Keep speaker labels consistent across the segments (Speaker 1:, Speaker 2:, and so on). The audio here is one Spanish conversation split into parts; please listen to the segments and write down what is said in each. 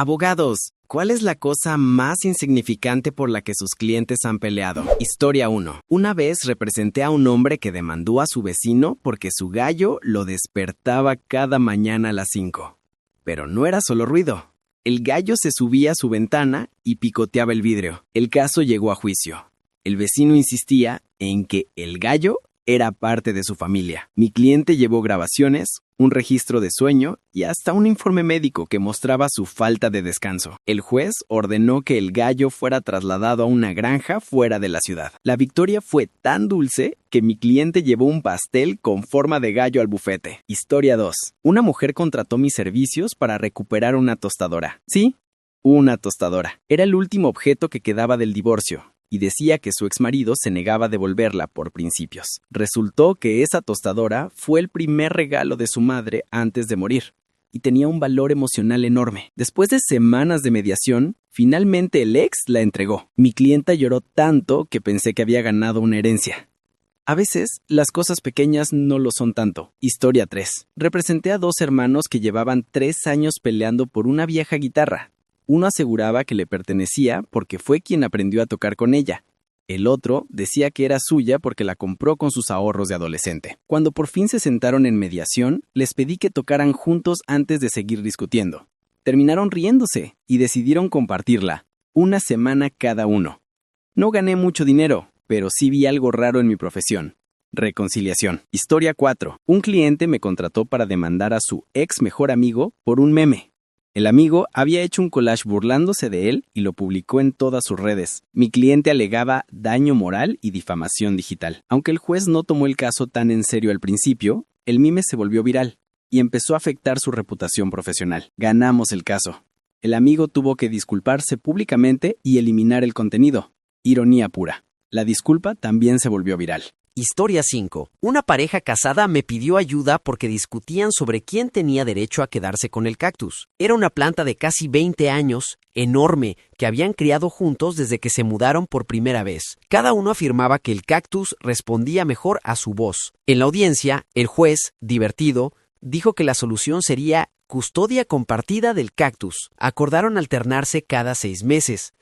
Speaker 1: Abogados, ¿cuál es la cosa más insignificante por la que sus clientes han peleado? Historia 1. Una vez representé a un hombre que demandó a su vecino porque su gallo lo despertaba cada mañana a las 5. Pero no era solo ruido. El gallo se subía a su ventana y picoteaba el vidrio. El caso llegó a juicio. El vecino insistía en que el gallo era parte de su familia. Mi cliente llevó grabaciones, un registro de sueño y hasta un informe médico que mostraba su falta de descanso. El juez ordenó que el gallo fuera trasladado a una granja fuera de la ciudad. La victoria fue tan dulce que mi cliente llevó un pastel con forma de gallo al bufete. Historia 2. Una mujer contrató mis servicios para recuperar una tostadora. Sí, una tostadora. Era el último objeto que quedaba del divorcio y decía que su exmarido se negaba a devolverla por principios. Resultó que esa tostadora fue el primer regalo de su madre antes de morir, y tenía un valor emocional enorme. Después de semanas de mediación, finalmente el ex la entregó. Mi clienta lloró tanto que pensé que había ganado una herencia. A veces, las cosas pequeñas no lo son tanto. Historia 3. Representé a 2 hermanos que llevaban 3 años peleando por una vieja guitarra. Uno aseguraba que le pertenecía porque fue quien aprendió a tocar con ella. El otro decía que era suya porque la compró con sus ahorros de adolescente. Cuando por fin se sentaron en mediación, les pedí que tocaran juntos antes de seguir discutiendo. Terminaron riéndose y decidieron compartirla, 1 semana cada uno. No gané mucho dinero, pero sí vi algo raro en mi profesión. Reconciliación. Historia 4. Un cliente me contrató para demandar a su ex mejor amigo por un meme. El amigo había hecho un collage burlándose de él y lo publicó en todas sus redes. Mi cliente alegaba daño moral y difamación digital. Aunque el juez no tomó el caso tan en serio al principio, el meme se volvió viral y empezó a afectar su reputación profesional. Ganamos el caso. El amigo tuvo que disculparse públicamente y eliminar el contenido. Ironía pura. La disculpa también se volvió viral.
Speaker 2: Historia 5. Una pareja casada me pidió ayuda porque discutían sobre quién tenía derecho a quedarse con el cactus. Era una planta de casi 20 años, enorme, que habían criado juntos desde que se mudaron por primera vez. Cada uno afirmaba que el cactus respondía mejor a su voz. En la audiencia, el juez, divertido, dijo que la solución sería custodia compartida del cactus. Acordaron alternarse cada 6 meses.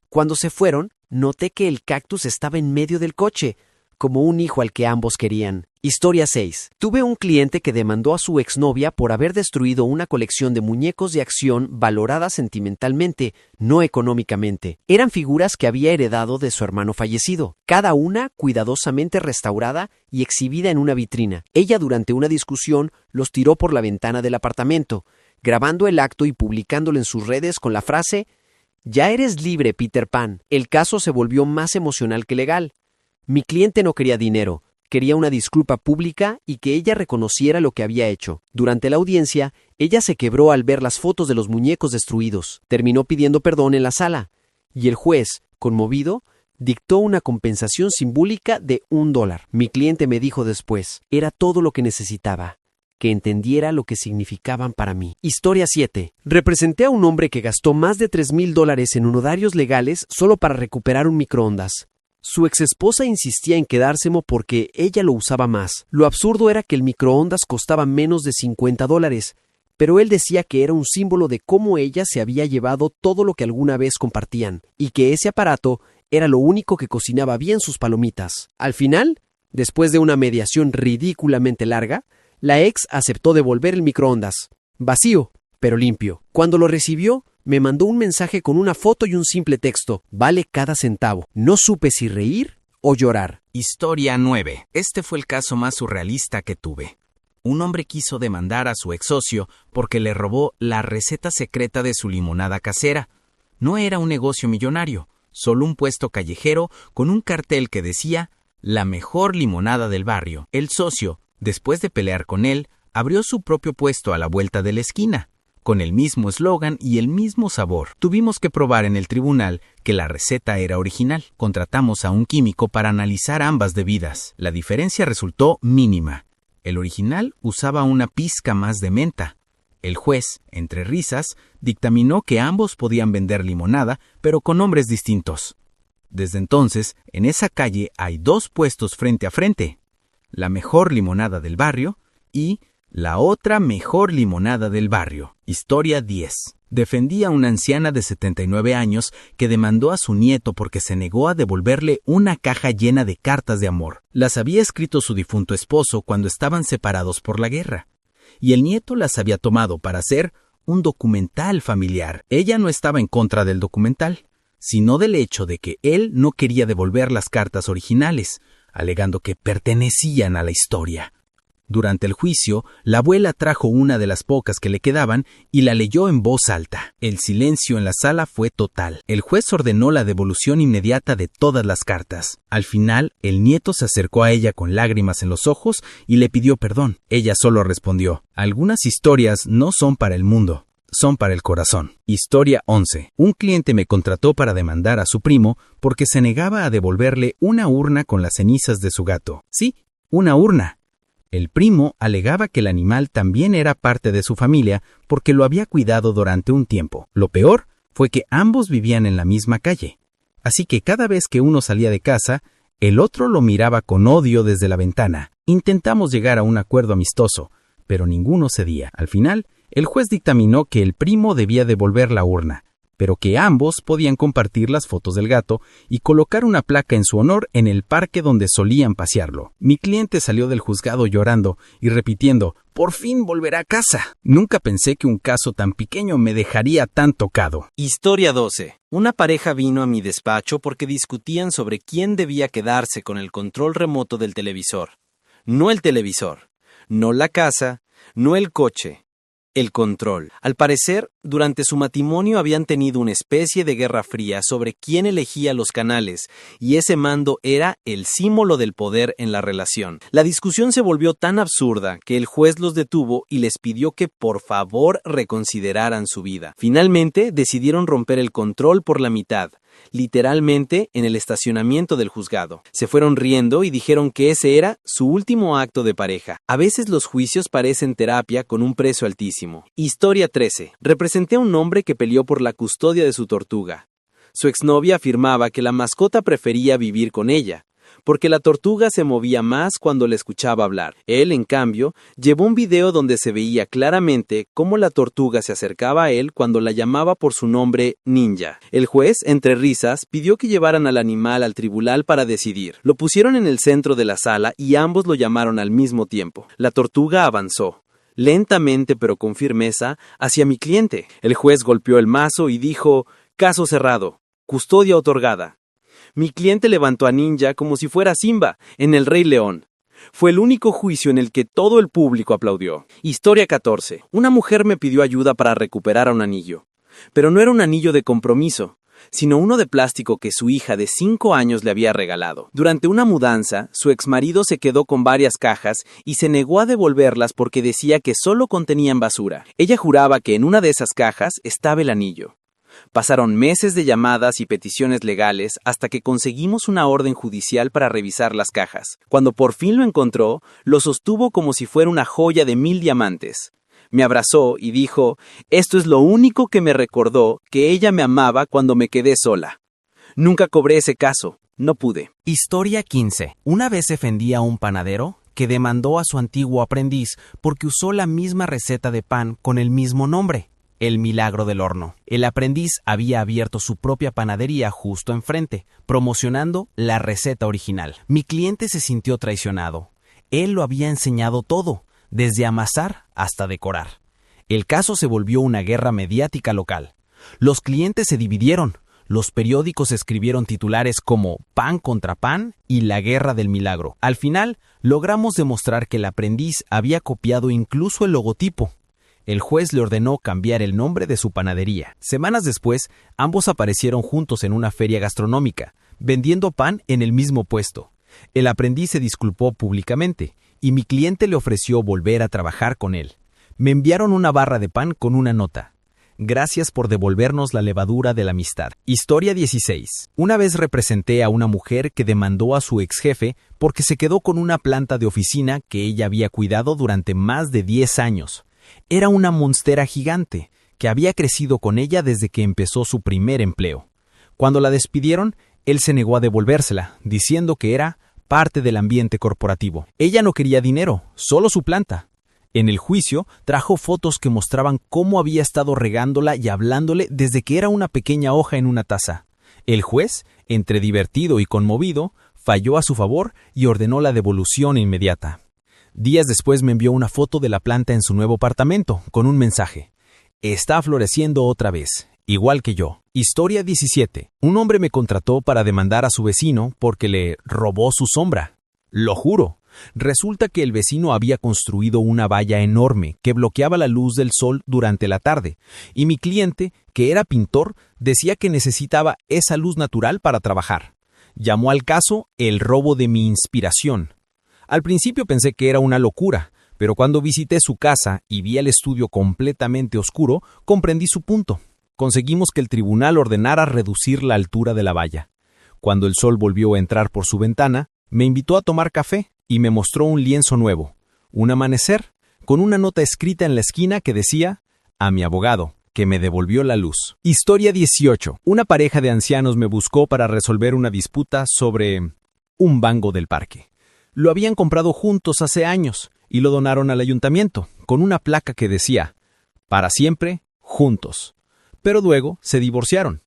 Speaker 2: Cuando se fueron, noté que el cactus estaba en medio del coche, como un hijo al que ambos querían. Historia 6. Tuve un cliente que demandó a su exnovia por haber destruido una colección de muñecos de acción valorada sentimentalmente, no económicamente. Eran figuras que había heredado de su hermano fallecido, cada una cuidadosamente restaurada y exhibida en una vitrina. Ella, durante una discusión, los tiró por la ventana del apartamento, grabando el acto y publicándolo en sus redes con la frase: «Ya eres libre, Peter Pan». El caso se volvió más emocional que legal. Mi cliente no quería dinero, quería una disculpa pública y que ella reconociera lo que había hecho. Durante la audiencia, ella se quebró al ver las fotos de los muñecos destruidos. Terminó pidiendo perdón en la sala, y el juez, conmovido, dictó una compensación simbólica de $1. Mi cliente me dijo después, era todo lo que necesitaba, que entendiera lo que significaban para mí. Historia 7. Representé a un hombre que gastó más de $3,000 en honorarios legales solo para recuperar un microondas. Su exesposa insistía en quedárselo porque ella lo usaba más. Lo absurdo era que el microondas costaba menos de $50, pero él decía que era un símbolo de cómo ella se había llevado todo lo que alguna vez compartían, y que ese aparato era lo único que cocinaba bien sus palomitas. Al final, después de una mediación ridículamente larga, la ex aceptó devolver el microondas, vacío, pero limpio. Cuando lo recibió, me mandó un mensaje con una foto y un simple texto: vale cada centavo. No supe si reír o llorar.
Speaker 3: Historia 9. Este fue el caso más surrealista que tuve. Un hombre quiso demandar a su ex socio porque le robó la receta secreta de su limonada casera. No era un negocio millonario, solo un puesto callejero con un cartel que decía: la mejor limonada del barrio. El socio, después de pelear con él, abrió su propio puesto a la vuelta de la esquina, con el mismo eslogan y el mismo sabor. Tuvimos que probar en el tribunal que la receta era original. Contratamos a un químico para analizar ambas bebidas. La diferencia resultó mínima. El original usaba una pizca más de menta. El juez, entre risas, dictaminó que ambos podían vender limonada, pero con nombres distintos. Desde entonces, en esa calle hay 2 puestos frente a frente: la mejor limonada del barrio y la otra mejor limonada del barrio. Historia 10. defendía a una anciana de 79 años que demandó a su nieto porque se negó a devolverle una caja llena de cartas de amor. Las había escrito su difunto esposo cuando estaban separados por la guerra, y el nieto las había tomado para hacer un documental familiar. Ella no estaba en contra del documental, sino del hecho de que él no quería devolver las cartas originales, alegando que pertenecían a la historia. Durante el juicio, la abuela trajo una de las pocas que le quedaban y la leyó en voz alta. El silencio en la sala fue total. El juez ordenó la devolución inmediata de todas las cartas. Al final, el nieto se acercó a ella con lágrimas en los ojos y le pidió perdón. Ella solo respondió: «Algunas historias no son para el mundo, son para el corazón». Historia 11. Un cliente me contrató para demandar a su primo porque se negaba a devolverle una urna con las cenizas de su gato. Sí, una urna. El primo alegaba que el animal también era parte de su familia porque lo había cuidado durante un tiempo. Lo peor fue que ambos vivían en la misma calle. Así que cada vez que uno salía de casa, el otro lo miraba con odio desde la ventana. Intentamos llegar a un acuerdo amistoso, pero ninguno cedía. Al final, el juez dictaminó que el primo debía devolver la urna, pero que ambos podían compartir las fotos del gato y colocar una placa en su honor en el parque donde solían pasearlo. Mi cliente salió del juzgado llorando y repitiendo: «Por fin volverá a casa». Nunca pensé que un caso tan pequeño me dejaría tan tocado.
Speaker 1: Historia 12. Una pareja vino a mi despacho porque discutían sobre quién debía quedarse con el control remoto del televisor. No el televisor, no la casa, no el coche. El control. Al parecer, durante su matrimonio habían tenido una especie de guerra fría sobre quién elegía los canales, y ese mando era el símbolo del poder en la relación. La discusión se volvió tan absurda que el juez los detuvo y les pidió que por favor reconsideraran su vida. Finalmente, decidieron romper el control por la mitad, literalmente en el estacionamiento del juzgado. Se fueron riendo y dijeron que ese era su último acto de pareja. A veces los juicios parecen terapia con un precio altísimo. Historia 13. Representé a un hombre que peleó por la custodia de su tortuga. Su exnovia afirmaba que la mascota prefería vivir con ella, porque la tortuga se movía más cuando le escuchaba hablar. Él, en cambio, llevó un video donde se veía claramente cómo la tortuga se acercaba a él cuando la llamaba por su nombre Ninja. El juez, entre risas, pidió que llevaran al animal al tribunal para decidir. Lo pusieron en el centro de la sala y ambos lo llamaron al mismo tiempo. La tortuga avanzó, lentamente pero con firmeza, hacia mi cliente. El juez golpeó el mazo y dijo: «Caso cerrado, custodia otorgada». Mi cliente levantó a Ninja como si fuera Simba en El Rey León. Fue el único juicio en el que todo el público aplaudió. Historia 14. Una mujer me pidió ayuda para recuperar un anillo. Pero no era un anillo de compromiso, sino uno de plástico que su hija de 5 años le había regalado. Durante una mudanza, su exmarido se quedó con varias cajas y se negó a devolverlas porque decía que solo contenían basura. Ella juraba que en una de esas cajas estaba el anillo. Pasaron meses de llamadas y peticiones legales hasta que conseguimos una orden judicial para revisar las cajas. Cuando por fin lo encontró, lo sostuvo como si fuera una joya de 1000 diamantes. Me abrazó y dijo: «Esto es lo único que me recordó que ella me amaba cuando me quedé sola. Nunca cobré ese caso, no pude».
Speaker 2: Historia 15. Una vez defendía a un panadero que demandó a su antiguo aprendiz porque usó la misma receta de pan con el mismo nombre: El Milagro del Horno. El aprendiz había abierto su propia panadería justo enfrente, promocionando la receta original. Mi cliente se sintió traicionado. Él lo había enseñado todo, desde amasar hasta decorar. El caso se volvió una guerra mediática local. Los clientes se dividieron. Los periódicos escribieron titulares como «Pan contra pan» y «La guerra del milagro». Al final, logramos demostrar que el aprendiz había copiado incluso el logotipo. El juez le ordenó cambiar el nombre de su panadería. Semanas después, ambos aparecieron juntos en una feria gastronómica, vendiendo pan en el mismo puesto. El aprendiz se disculpó públicamente, y mi cliente le ofreció volver a trabajar con él. Me enviaron una barra de pan con una nota: «Gracias por devolvernos la levadura de la amistad». Historia 16. Una vez representé a una mujer que demandó a su ex jefe porque se quedó con una planta de oficina que ella había cuidado durante más de 10 años. Era una monstera gigante que había crecido con ella desde que empezó su primer empleo. Cuando la despidieron, él se negó a devolvérsela, diciendo que era parte del ambiente corporativo. Ella no quería dinero, solo su planta.
Speaker 4: En el juicio, trajo fotos que mostraban cómo había estado regándola y hablándole desde que era una pequeña hoja en una taza. El juez, entre divertido y conmovido, falló a su favor y ordenó la devolución inmediata. Días después me envió una foto de la planta en su nuevo apartamento, con un mensaje. Está floreciendo otra vez, igual que yo. Historia 17. Un hombre me contrató para demandar a su vecino porque le robó su sombra. Lo juro. Resulta que el vecino había construido una valla enorme que bloqueaba la luz del sol durante la tarde, y mi cliente, que era pintor, decía que necesitaba esa luz natural para trabajar. Llamó al caso el robo de mi inspiración. Al principio pensé que era una locura, pero cuando visité su casa y vi el estudio completamente oscuro, comprendí su punto. Conseguimos que el tribunal ordenara reducir la altura de la valla. Cuando el sol volvió a entrar por su ventana, me invitó a tomar café y me mostró un lienzo nuevo, un amanecer, con una nota escrita en la esquina que decía: a mi abogado, que me devolvió la luz. Historia 18. Una pareja de ancianos me buscó para resolver una disputa sobre un banco del parque. Lo habían comprado juntos hace años y lo donaron al ayuntamiento, con una placa que decía: para siempre, juntos. Pero luego se divorciaron.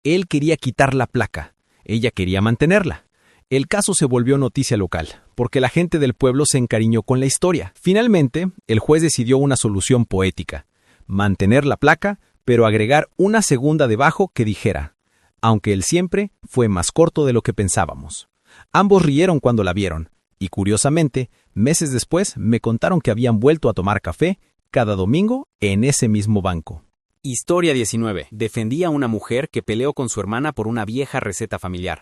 Speaker 4: Él quería quitar la placa, ella quería mantenerla. El caso se volvió noticia local, porque la gente del pueblo se encariñó con la historia. Finalmente, el juez decidió una solución poética: mantener la placa, pero agregar una segunda debajo que dijera: aunque el siempre fue más corto de lo que pensábamos. Ambos rieron cuando la vieron, y curiosamente, meses después me contaron que habían vuelto a tomar café cada domingo en ese mismo banco.
Speaker 2: Historia 19. Defendía a una mujer que peleó con su hermana por una vieja receta familiar.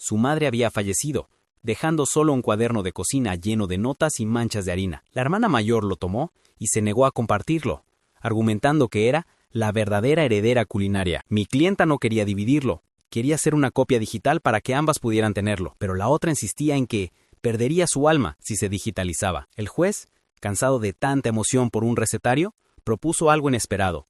Speaker 2: Su madre había fallecido, dejando solo un cuaderno de cocina lleno de notas y manchas de harina. La hermana mayor lo tomó y se negó a compartirlo, argumentando que era la verdadera heredera culinaria. Mi clienta no quería dividirlo, quería hacer una copia digital para que ambas pudieran tenerlo, pero la otra insistía en que perdería su alma si se digitalizaba. El juez, cansado de tanta emoción por un recetario, propuso algo inesperado: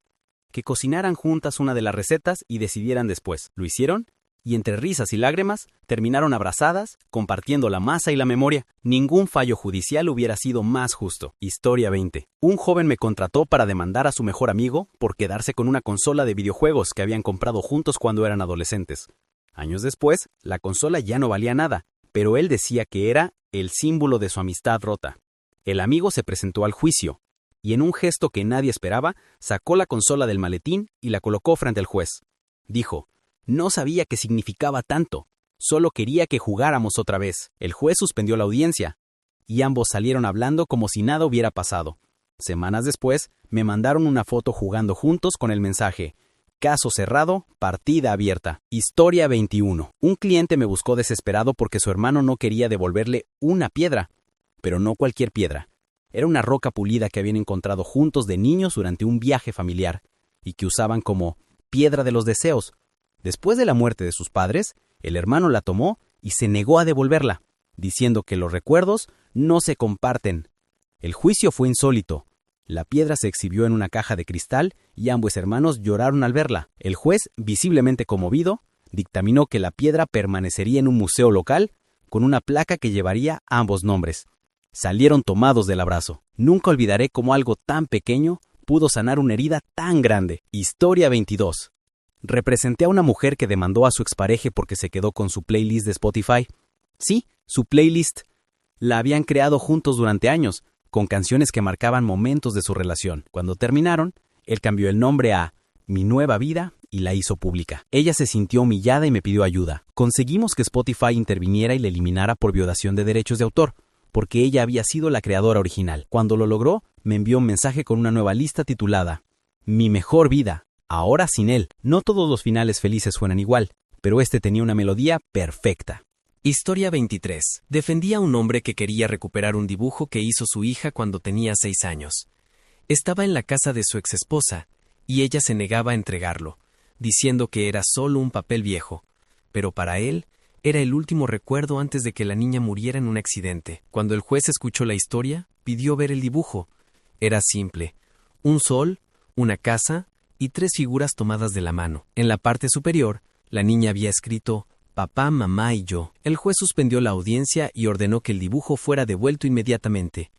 Speaker 2: que cocinaran juntas una de las recetas y decidieran después. Lo hicieron, y entre risas y lágrimas, terminaron abrazadas, compartiendo la masa y la memoria. Ningún fallo judicial hubiera sido más justo. Historia 20. Un joven me contrató para demandar a su mejor amigo por quedarse con una consola de videojuegos que habían comprado juntos cuando eran adolescentes. Años después, la consola ya no valía nada, pero él decía que era el símbolo de su amistad rota. El amigo se presentó al juicio, y en un gesto que nadie esperaba, sacó la consola del maletín y la colocó frente al juez. Dijo: no sabía que significaba tanto, solo quería que jugáramos otra vez. El juez suspendió la audiencia, y ambos salieron hablando como si nada hubiera pasado. Semanas después, me mandaron una foto jugando juntos con el mensaje: caso cerrado, partida abierta. Historia 21. Un cliente me buscó desesperado porque su hermano no quería devolverle una piedra, pero no cualquier piedra. Era una roca pulida que habían encontrado juntos de niños durante un viaje familiar, y que usaban como piedra de los deseos. Después de la muerte de sus padres, el hermano la tomó y se negó a devolverla, diciendo que los recuerdos no se comparten. El juicio fue insólito. La piedra se exhibió en una caja de cristal y ambos hermanos lloraron al verla. El juez, visiblemente conmovido, dictaminó que la piedra permanecería en un museo local con una placa que llevaría ambos nombres. Salieron tomados del abrazo. Nunca olvidaré cómo algo tan pequeño pudo sanar una herida tan grande. Historia 22. Representé a una mujer que demandó a su expareja porque se quedó con su playlist de Spotify. Sí, su playlist. La habían creado juntos durante años, con canciones que marcaban momentos de su relación. Cuando terminaron, él cambió el nombre a Mi Nueva Vida y la hizo pública. Ella se sintió humillada y me pidió ayuda. Conseguimos que Spotify interviniera y la eliminara por violación de derechos de autor, porque ella había sido la creadora original. Cuando lo logró, me envió un mensaje con una nueva lista titulada Mi Mejor Vida, ahora sin él. No todos los finales felices suenan igual, pero este tenía una melodía perfecta. Historia 23. Defendía a un hombre que quería recuperar un dibujo que hizo su hija cuando tenía 6 años. Estaba en la casa de su exesposa, y ella se negaba a entregarlo, diciendo que era solo un papel viejo, pero para él era el último recuerdo antes de que la niña muriera en un accidente. Cuando el juez escuchó la historia, pidió ver el dibujo. Era simple: un sol, una casa y 3 figuras tomadas de la mano. En la parte superior, la niña había escrito Papá, mamá y yo. El juez suspendió la audiencia y ordenó que el dibujo fuera devuelto inmediatamente.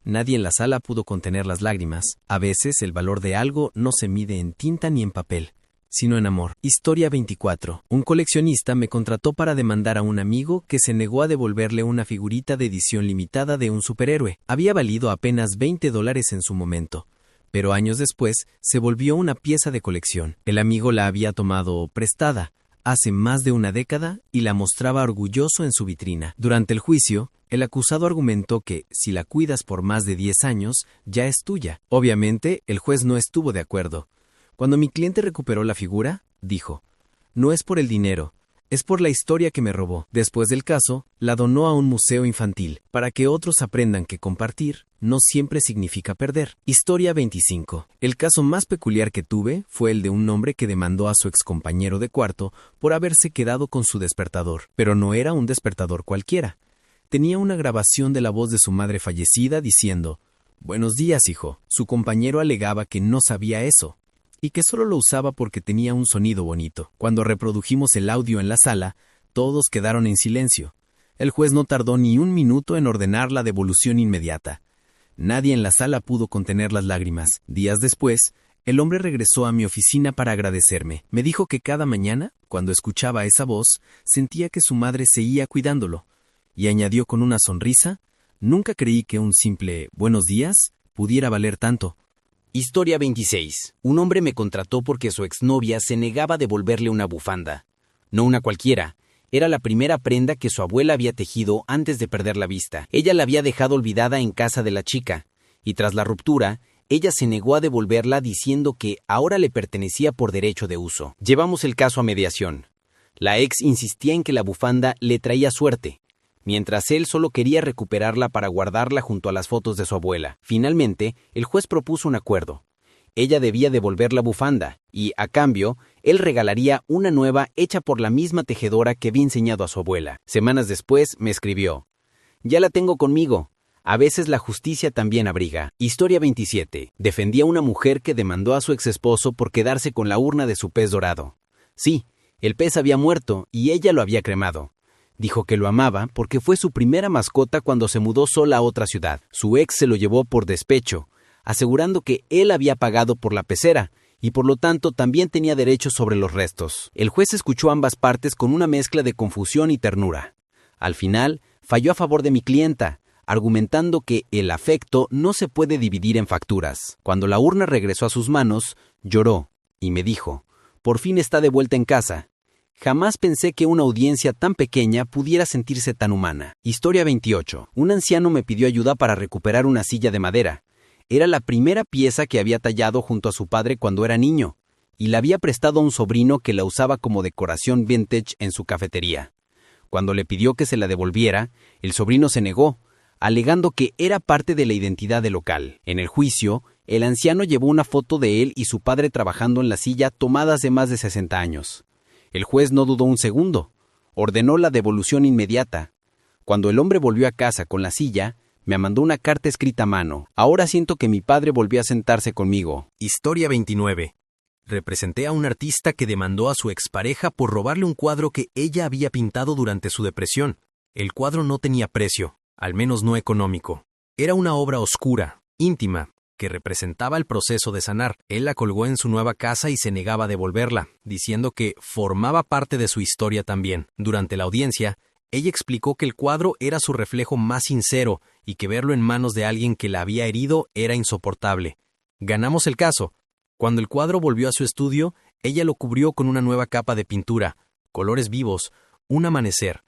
Speaker 1: Nadie en la sala pudo contener las lágrimas. A veces el valor de algo no se mide en tinta ni en papel, sino en amor. Historia 24. Un coleccionista me contrató para demandar a un amigo que se negó a devolverle una figurita de edición limitada de un superhéroe. Había valido apenas $20 en su momento, pero años después se volvió una pieza de colección. El amigo la había tomado prestada hace más de una década y la mostraba orgulloso en su vitrina. Durante el juicio, el acusado argumentó que, si la cuidas por más de 10 años, ya es tuya. Obviamente, el juez no estuvo de acuerdo. Cuando mi cliente recuperó la figura, dijo: «No es por el dinero, es por la historia que me robó». Después del caso, la donó a un museo infantil, para que otros aprendan que compartir no siempre significa perder. Historia 25. El caso más peculiar que tuve fue el de un hombre que demandó a su excompañero de cuarto por haberse quedado con su despertador. Pero no era un despertador cualquiera. Tenía una grabación de la voz de su madre fallecida diciendo: «Buenos días, hijo». Su compañero alegaba que no sabía eso y que solo lo usaba porque tenía un sonido bonito. Cuando reprodujimos el audio en la sala, todos quedaron en silencio. El juez no tardó ni un minuto en ordenar la devolución inmediata. Nadie en la sala pudo contener las lágrimas. Días después, el hombre regresó a mi oficina para agradecerme. Me dijo que cada mañana, cuando escuchaba esa voz, sentía que su madre seguía cuidándolo. Y añadió con una sonrisa: «Nunca creí que un simple buenos días pudiera valer tanto».
Speaker 2: Historia 26. Un hombre me contrató porque su exnovia se negaba a devolverle una bufanda. No una cualquiera. Era la primera prenda que su abuela había tejido antes de perder la vista. Ella la había dejado olvidada en casa de la chica, y tras la ruptura, ella se negó a devolverla diciendo que ahora le pertenecía por derecho de uso. Llevamos el caso a mediación. La ex insistía en que la bufanda le traía suerte, mientras él solo quería recuperarla para guardarla junto a las fotos de su abuela. Finalmente, el juez propuso un acuerdo. Ella debía devolver la bufanda, y, a cambio, él regalaría una nueva hecha por la misma tejedora que había enseñado a su abuela. Semanas después, me escribió: «Ya la tengo conmigo. A veces la justicia también abriga». Historia 27. Defendía a una mujer que demandó a su exesposo por quedarse con la urna de su pez dorado. Sí, el pez había muerto y ella lo había cremado. Dijo que lo amaba porque fue su primera mascota cuando se mudó sola a otra ciudad. Su ex se lo llevó por despecho, asegurando que él había pagado por la pecera y por lo tanto también tenía derechos sobre los restos. El juez escuchó ambas partes con una mezcla de confusión y ternura. Al final, falló a favor de mi clienta, argumentando que el afecto no se puede dividir en facturas. Cuando la urna regresó a sus manos, lloró y me dijo: «Por fin está de vuelta en casa». Jamás pensé que una audiencia tan pequeña pudiera sentirse tan humana. Historia 28. Un anciano me pidió ayuda para recuperar una silla de madera. Era la primera pieza que había tallado junto a su padre cuando era niño, y la había prestado a un sobrino que la usaba como decoración vintage en su cafetería. Cuando le pidió que se la devolviera, el sobrino se negó, alegando que era parte de la identidad del local. En el juicio, el anciano llevó una foto de él y su padre trabajando en la silla tomadas de más de 60 años. El juez no dudó un segundo. Ordenó la devolución inmediata. Cuando el hombre volvió a casa con la silla, me mandó una carta escrita a mano. «Ahora siento que mi padre volvió a sentarse conmigo».
Speaker 4: Historia 29. Representé a un artista que demandó a su expareja por robarle un cuadro que ella había pintado durante su depresión. El cuadro no tenía precio, al menos no económico. Era una obra oscura, íntima, que representaba el proceso de sanar. Él la colgó en su nueva casa y se negaba a devolverla, diciendo que formaba parte de su historia también. Durante la audiencia, ella explicó que el cuadro era su reflejo más sincero y que verlo en manos de alguien que la había herido era insoportable. Ganamos el caso. Cuando el cuadro volvió a su estudio, ella lo cubrió con una nueva capa de pintura, colores vivos, un amanecer.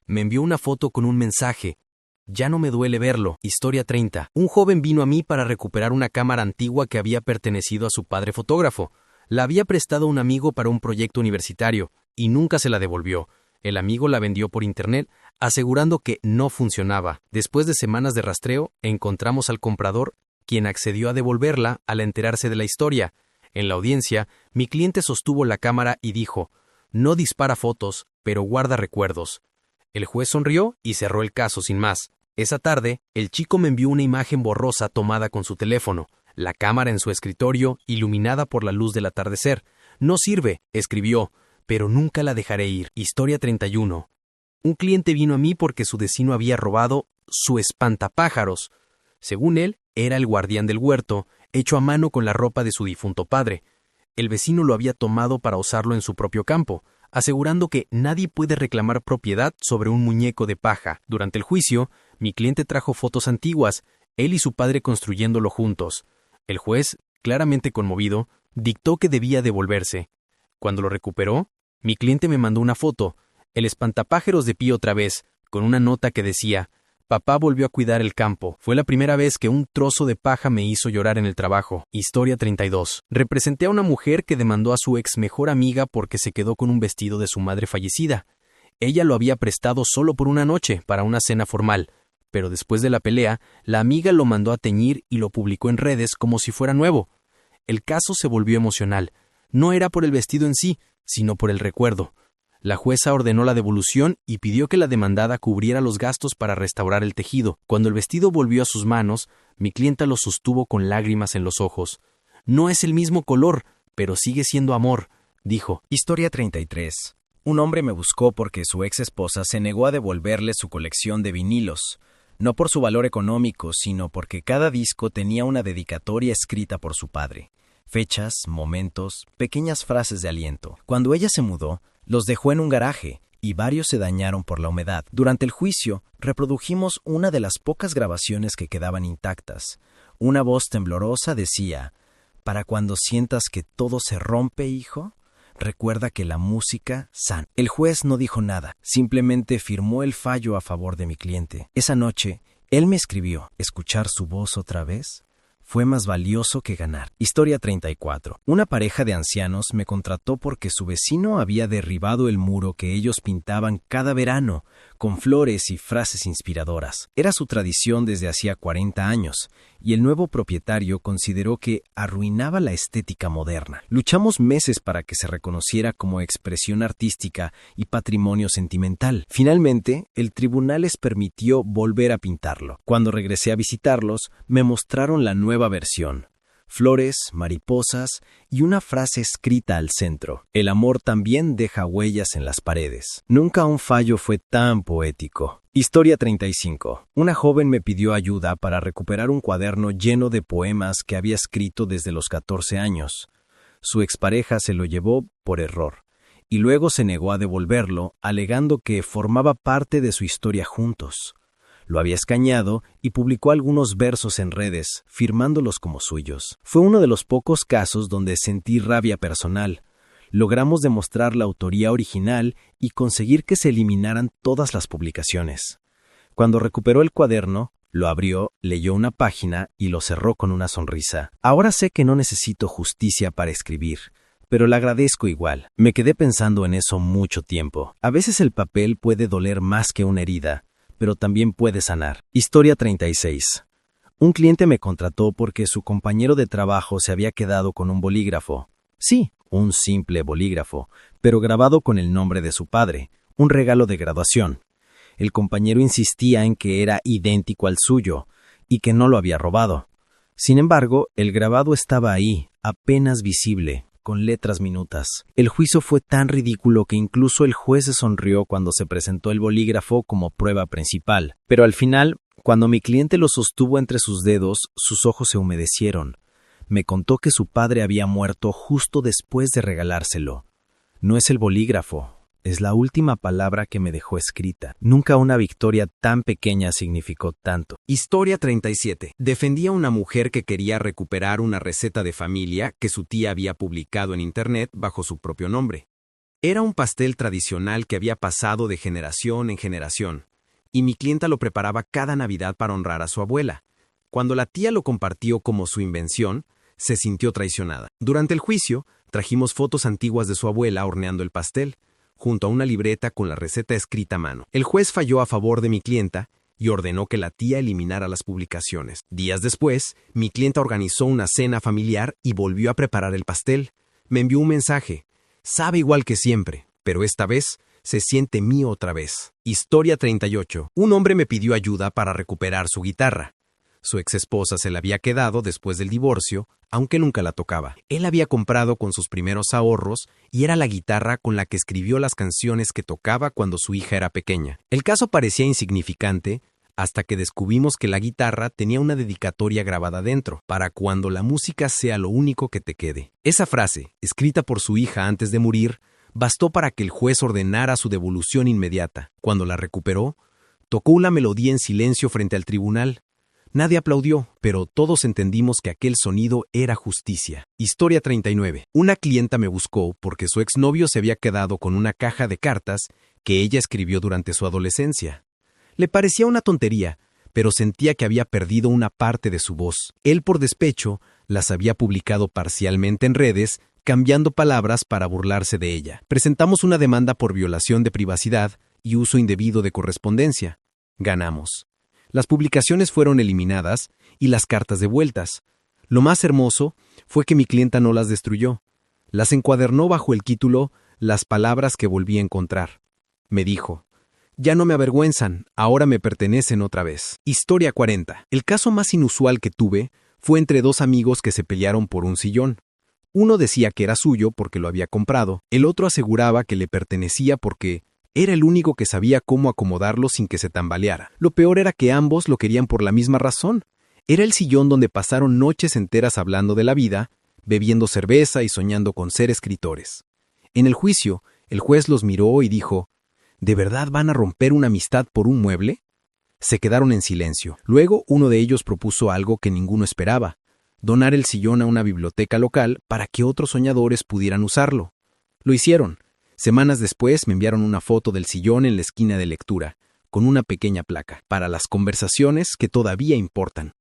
Speaker 4: Me envió una foto con un mensaje: «Ya no me duele verlo». Historia 30. Un joven vino a mí para recuperar una cámara antigua que había pertenecido a su padre fotógrafo. La había prestado a un amigo para un proyecto universitario y nunca se la devolvió. El amigo la vendió por internet, asegurando que no funcionaba. Después de semanas de rastreo, encontramos al comprador, quien accedió a devolverla al enterarse de la historia. En la audiencia, mi cliente sostuvo la cámara y dijo: «No dispara fotos, pero guarda recuerdos». El juez sonrió y cerró el caso sin más. Esa tarde, el chico me envió una imagen borrosa tomada con su teléfono, la cámara en su escritorio, iluminada por la luz del atardecer. «No sirve», escribió, «pero nunca la dejaré ir». Historia 31. Un cliente vino a mí porque su vecino había robado su espantapájaros. Según él, era el guardián del huerto, hecho a mano con la ropa de su difunto padre. El vecino lo había tomado para usarlo en su propio campo, asegurando que nadie puede reclamar propiedad sobre un muñeco de paja. Durante el juicio, mi cliente trajo fotos antiguas, él y su padre construyéndolo juntos. El juez, claramente conmovido, dictó que debía devolverse. Cuando lo recuperó, mi cliente me mandó una foto, el espantapájaros de pie otra vez, con una nota que decía: «Papá volvió a cuidar el campo. Fue la primera vez que un trozo de paja me hizo llorar en el trabajo». Historia 32. Representé a una mujer que demandó a su ex mejor amiga porque se quedó con un vestido de su madre fallecida. Ella lo había prestado solo por una noche, para una cena formal, pero después de la pelea, la amiga lo mandó a teñir y lo publicó en redes como si fuera nuevo. El caso se volvió emocional. No era por el vestido en sí, sino por el recuerdo. La jueza ordenó la devolución y pidió que la demandada cubriera los gastos para restaurar el tejido. Cuando el vestido volvió a sus manos, mi clienta lo sostuvo con lágrimas en los ojos. «No es el mismo color, pero sigue siendo amor», dijo.
Speaker 5: Historia 33. Un hombre me buscó porque su ex esposa se negó a devolverle su colección de vinilos, no por su valor económico, sino porque cada disco tenía una dedicatoria escrita por su padre. Fechas, momentos, pequeñas frases de aliento. Cuando ella se mudó, los dejó en un garaje y varios se dañaron por la humedad. Durante el juicio, reprodujimos una de las pocas grabaciones que quedaban intactas. Una voz temblorosa decía: «Para cuando sientas que todo se rompe, hijo, recuerda que la música sana». El juez no dijo nada, simplemente firmó el fallo a favor de mi cliente. Esa noche, él me escribió: «Escuchar su voz otra vez fue más valioso que ganar». Historia 34. Una pareja de ancianos me contrató porque su vecino había derribado el muro que ellos pintaban cada verano, con flores y frases inspiradoras. Era su tradición desde hacía 40 años, y el nuevo propietario consideró que arruinaba la estética moderna. Luchamos meses para que se reconociera como expresión artística y patrimonio sentimental. Finalmente, el tribunal les permitió volver a pintarlo. Cuando regresé a visitarlos, me mostraron la nueva versión: flores, mariposas y una frase escrita al centro: «El amor también deja huellas en las paredes». Nunca un fallo fue tan poético. Historia 35. Una joven me pidió ayuda para recuperar un cuaderno lleno de poemas que había escrito desde los 14 años. Su expareja se lo llevó por error y luego se negó a devolverlo, alegando que formaba parte de su historia juntos. Lo había escañado y publicó algunos versos en redes, firmándolos como suyos. Fue uno de los pocos casos donde sentí rabia personal. Logramos demostrar la autoría original y conseguir que se eliminaran todas las publicaciones. Cuando recuperó el cuaderno, lo abrió, leyó una página y lo cerró con una sonrisa. Ahora sé que no necesito justicia para escribir, pero le agradezco igual. Me quedé pensando en eso mucho tiempo. A veces el papel puede doler más que una herida, pero también puede sanar. Historia 36. Un cliente me contrató porque su compañero de trabajo se había quedado con un bolígrafo. Sí, un simple bolígrafo, pero grabado con el nombre de su padre, un regalo de graduación. El compañero insistía en que era idéntico al suyo y que no lo había robado. Sin embargo, el grabado estaba ahí, apenas visible, con letras minutas. El juicio fue tan ridículo que incluso el juez se sonrió cuando se presentó el bolígrafo como prueba principal. Pero al final, cuando mi cliente lo sostuvo entre sus dedos, sus ojos se humedecieron. Me contó que su padre había muerto justo después de regalárselo. No es el bolígrafo, es la última palabra que me dejó escrita. Nunca una victoria tan pequeña significó tanto.
Speaker 1: Historia 37. Defendí a una mujer que quería recuperar una receta de familia que su tía había publicado en internet bajo su propio nombre. Era un pastel tradicional que había pasado de generación en generación, y mi clienta lo preparaba cada Navidad para honrar a su abuela. Cuando la tía lo compartió como su invención, se sintió traicionada. Durante el juicio, trajimos fotos antiguas de su abuela horneando el pastel, junto a una libreta con la receta escrita a mano. El juez falló a favor de mi clienta y ordenó que la tía eliminara las publicaciones. Días después, mi clienta organizó una cena familiar y volvió a preparar el pastel. Me envió un mensaje: «Sabe igual que siempre, pero esta vez se siente mío otra vez». Historia 38. Un hombre me pidió ayuda para recuperar su guitarra. Su exesposa se la había quedado después del divorcio, aunque nunca la tocaba. Él había comprado con sus primeros ahorros y era la guitarra con la que escribió las canciones que tocaba cuando su hija era pequeña. El caso parecía insignificante
Speaker 4: hasta que descubrimos que la guitarra tenía una dedicatoria grabada dentro, para cuando la música sea lo único que te quede. Esa frase, escrita por su hija antes de morir, bastó para que el juez ordenara su devolución inmediata. Cuando la recuperó, tocó una melodía en silencio frente al tribunal. Nadie aplaudió, pero todos entendimos que aquel sonido era justicia. Historia 39. Una clienta me buscó porque su exnovio se había quedado con una caja de cartas que ella escribió durante su adolescencia. Le parecía una tontería, pero sentía que había perdido una parte de su voz. Él, por despecho, las había publicado parcialmente en redes, cambiando palabras para burlarse de ella. Presentamos una demanda por violación de privacidad y uso indebido de correspondencia. Ganamos. Las publicaciones fueron eliminadas y las cartas devueltas. Lo más hermoso fue que mi clienta no las destruyó. Las encuadernó bajo el título Las palabras que volví a encontrar. Me dijo: ya no me avergüenzan, ahora me pertenecen otra vez. Historia 40. El caso más inusual que tuve fue entre dos amigos que se pelearon por un sillón. Uno decía que era suyo porque lo había comprado, el otro aseguraba que le pertenecía porque era el único que sabía cómo acomodarlo sin que se tambaleara. Lo peor era que ambos lo querían por la misma razón. Era el sillón donde pasaron noches enteras hablando de la vida, bebiendo cerveza y soñando con ser escritores. En el juicio, el juez los miró y dijo: ¿de verdad van a romper una amistad por un mueble? Se quedaron en silencio. Luego uno de ellos propuso algo que ninguno esperaba: donar el sillón a una biblioteca local para que otros soñadores pudieran usarlo. Lo hicieron. Semanas después me enviaron una foto del sillón en la esquina de lectura, con una pequeña placa, para las conversaciones que todavía importan.